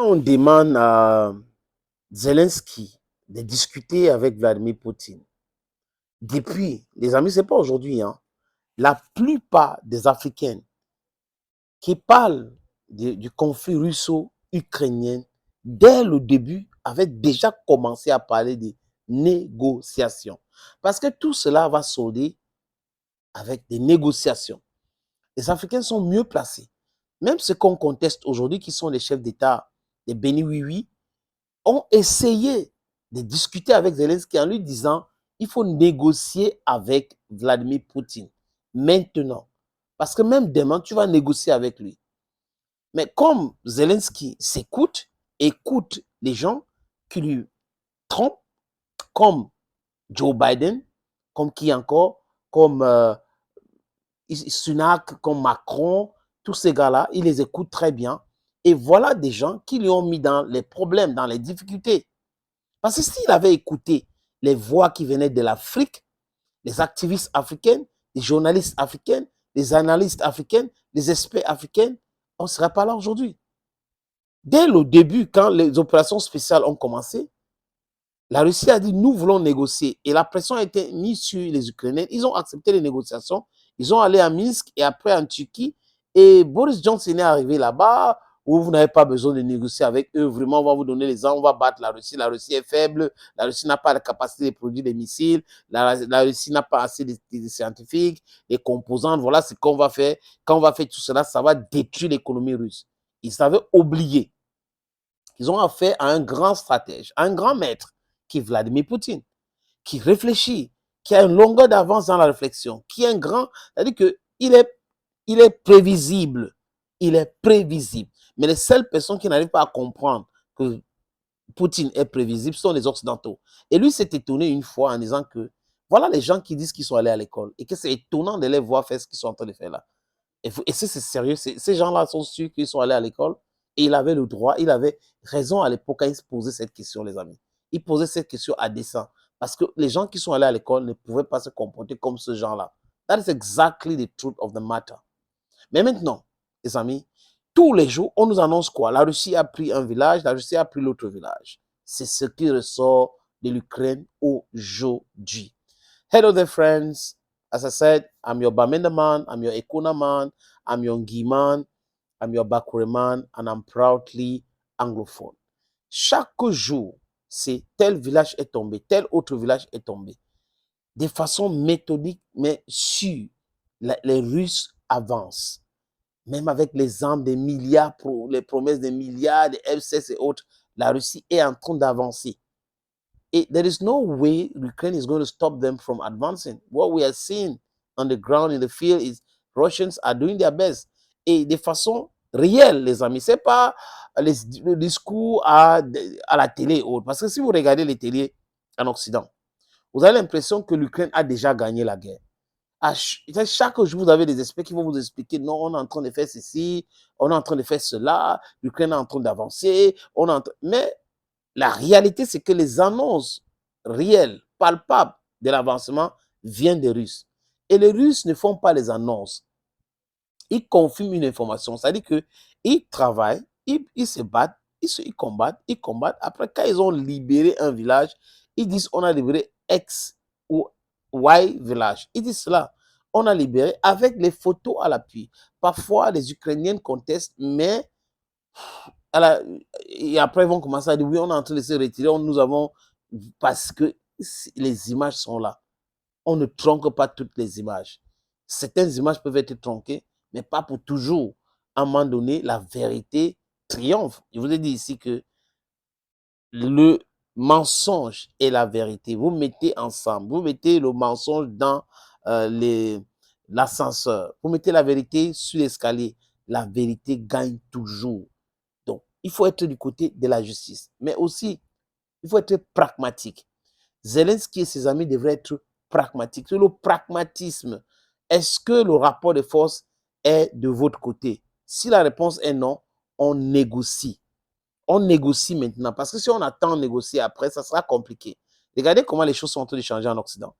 on demande à Zelensky de discuter avec Vladimir Poutine, depuis, les amis, ce n'est pas aujourd'hui, hein, la plupart des Africains qui parlent du conflit russo-ukrainien, dès le début, avaient déjà commencé à parler de négociations. Parce que tout cela va solder avec des négociations. Les Africains sont mieux placés. Même ceux qu'on conteste aujourd'hui, qui sont les chefs d'État des Béni Oui, ont essayé de discuter avec Zelensky en lui disant il faut négocier avec Vladimir Poutine maintenant. Parce que même demain, tu vas négocier avec lui. Mais comme Zelensky s'écoute, écoute les gens qui lui trompent, comme Joe Biden, comme qui encore, comme Sunak, comme Macron, tous ces gars-là, il les écoute très bien. Et voilà des gens qui lui ont mis dans les problèmes, dans les difficultés. Parce que s'il avait écouté les voix qui venaient de l'Afrique, les activistes africains, les journalistes africains, les analystes africains, les experts africains, on ne serait pas là aujourd'hui. Dès le début, quand les opérations spéciales ont commencé, la Russie a dit nous voulons négocier. Et la pression a été mise sur les Ukrainiens. Ils ont accepté les négociations. Ils ont allé à Minsk et après en Turquie. Et Boris Johnson est arrivé là-bas où vous n'avez pas besoin de négocier avec eux. Vraiment, on va vous donner les armes, on va battre la Russie. La Russie est faible. La Russie n'a pas la capacité de produire des missiles. La Russie n'a pas assez de scientifiques, des composants. Voilà ce qu'on va faire. Quand on va faire tout cela, ça va détruire l'économie russe. Ils avaient oublié qu'ils ont affaire à un grand stratège, à un grand maître, qui est Vladimir Poutine, qui réfléchit, qui a une longueur d'avance dans la réflexion, qui est un grand, c'est-à-dire qu'il est prévisible. Il est prévisible. Mais les seules personnes qui n'arrivent pas à comprendre que Poutine est prévisible sont les Occidentaux. Et lui s'est étonné une fois en disant que voilà les gens qui disent qu'ils sont allés à l'école et que c'est étonnant de les voir faire ce qu'ils sont en train de faire là. Et c'est sérieux, ces gens-là sont sûrs qu'ils sont allés à l'école et il avait le droit, il avait raison à l'époque quand il se posait cette question, les amis. Il posait cette question à dessein parce que les gens qui sont allés à l'école ne pouvaient pas se comporter comme ce genre-là. That is exactly the truth of the matter. Mais maintenant, les amis, tous les jours, on nous annonce quoi? La Russie a pris un village, la Russie a pris l'autre village. C'est ce qui ressort de l'Ukraine aujourd'hui. Hello there, friends. As I said, I'm your Bamenda man, I'm your Ekuna man, I'm your Ngi man, I'm your Bakure man, and I'm proudly anglophone. Chaque jour, c'est tel village est tombé, tel autre village est tombé. De façon méthodique, mais sûre, les Russes avancent. Même avec les armes des milliards, les promesses des milliards, des F-16 et autres, la Russie est en train d'avancer. There is no way Ukraine is going to stop them from advancing. What we are seeing on the ground, in the field, is Russians are doing their best. Et de façon réelle, les amis. Ce n'est pas le discours à la télé. Parce que si vous regardez les télés en Occident, vous avez l'impression que l'Ukraine a déjà gagné la guerre. Chaque jour, vous avez des experts qui vont vous expliquer non, on est en train de faire ceci, on est en train de faire cela, l'Ukraine est en train d'avancer. Mais la réalité, c'est que les annonces réelles, palpables de l'avancement viennent des Russes. Et les Russes ne font pas les annonces. Ils confirment une information. C'est-à-dire qu'ils travaillent, ils se battent, ils combattent. Après, quand ils ont libéré un village, ils disent on a libéré X ou Y village. Ils disent cela. On a libéré avec les photos à l'appui. Parfois, les Ukrainiens contestent, mais et après, ils vont commencer à dire, oui, on est en train de se retirer, parce que les images sont là. On ne tronque pas toutes les images. Certaines images peuvent être tronquées, mais pas pour toujours. À un moment donné, la vérité triomphe. Je vous ai dit ici que le mensonge et la vérité, vous mettez ensemble, vous mettez le mensonge dans l'ascenseur, vous mettez la vérité sur l'escalier, la vérité gagne toujours. Donc, il faut être du côté de la justice. Mais aussi, il faut être pragmatique. Zelensky et ses amis devraient être pragmatiques. Sur le pragmatisme, est-ce que le rapport de force est de votre côté? Si la réponse est non, on négocie. On négocie maintenant. Parce que si on attend de négocier après, ça sera compliqué. Regardez comment les choses sont en train de changer en Occident.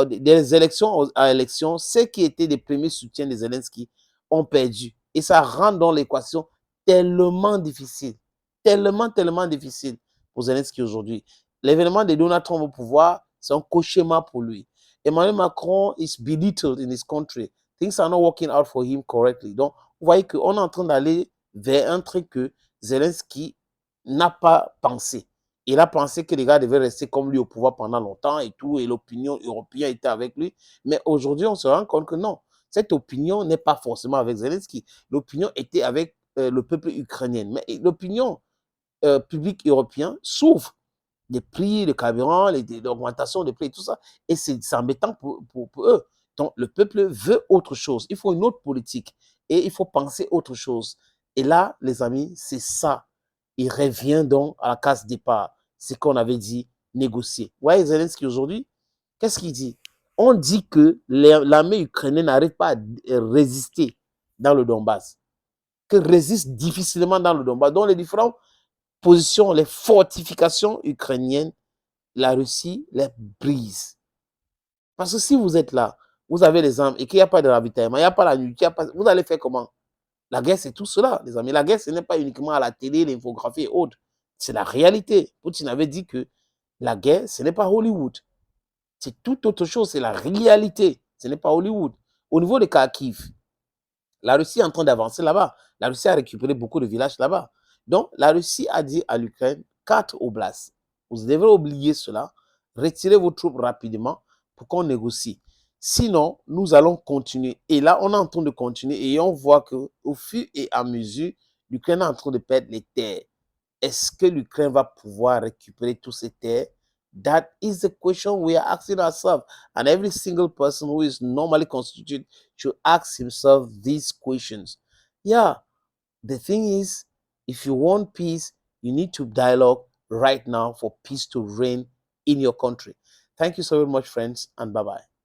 Des élections à élections, ceux qui étaient les premiers soutiens de Zelensky ont perdu. Et ça rend dans l'équation tellement difficile. tellement difficile pour Zelensky aujourd'hui. L'événement de Donald Trump au pouvoir, c'est un cauchemar pour lui. Emmanuel Macron is belittled in his country. Things are not working out for him correctly. Donc, vous voyez qu'on est en train d'aller vers un truc que Zelensky n'a pas pensé. Il a pensé que les gars devaient rester comme lui au pouvoir pendant longtemps et tout, et l'opinion européenne était avec lui. Mais aujourd'hui, on se rend compte que non, cette opinion n'est pas forcément avec Zelensky. L'opinion était avec le peuple ukrainien. Mais l'opinion publique européenne souffre des prix, le carburant, l'augmentation des prix et tout ça. Et c'est embêtant pour eux. Donc, le peuple veut autre chose. Il faut une autre politique et il faut penser autre chose. Et là, les amis, c'est ça. Il revient donc à la case départ. C'est qu'on avait dit négocier. Vous voyez Zelensky aujourd'hui, qu'est-ce qu'il dit? On dit que l'armée ukrainienne n'arrive pas à résister dans le Donbass, que résiste difficilement dans le Donbass. Donc, les différentes positions, les fortifications ukrainiennes, la Russie les brise. Parce que si vous êtes là, vous avez les armes et qu'il n'y a pas de ravitaillement, il n'y a pas la nuit, vous allez faire comment? La guerre, c'est tout cela, les amis. La guerre, ce n'est pas uniquement à la télé, l'infographie et autres. C'est la réalité. Poutine avait dit que la guerre, ce n'est pas Hollywood. C'est tout autre chose, c'est la réalité. Ce n'est pas Hollywood. Au niveau de Kharkiv, la Russie est en train d'avancer là-bas. La Russie a récupéré beaucoup de villages là-bas. Donc, la Russie a dit à l'Ukraine, 4 oblasts. Vous devrez oublier cela. Retirez vos troupes rapidement pour qu'on négocie. Sinon, nous allons continuer. Et là, on est en train de continuer et on voit qu'au fur et à mesure, l'Ukraine est en train de perdre les terres. Est-ce que l'Ukraine va pouvoir récupérer toutes ces terres? That is the question we are asking ourselves. And every single person who is normally constituted should ask himself these questions. Yeah, the thing is, if you want peace, you need to dialogue right now for peace to reign in your country. Thank you so very much, friends, and bye-bye.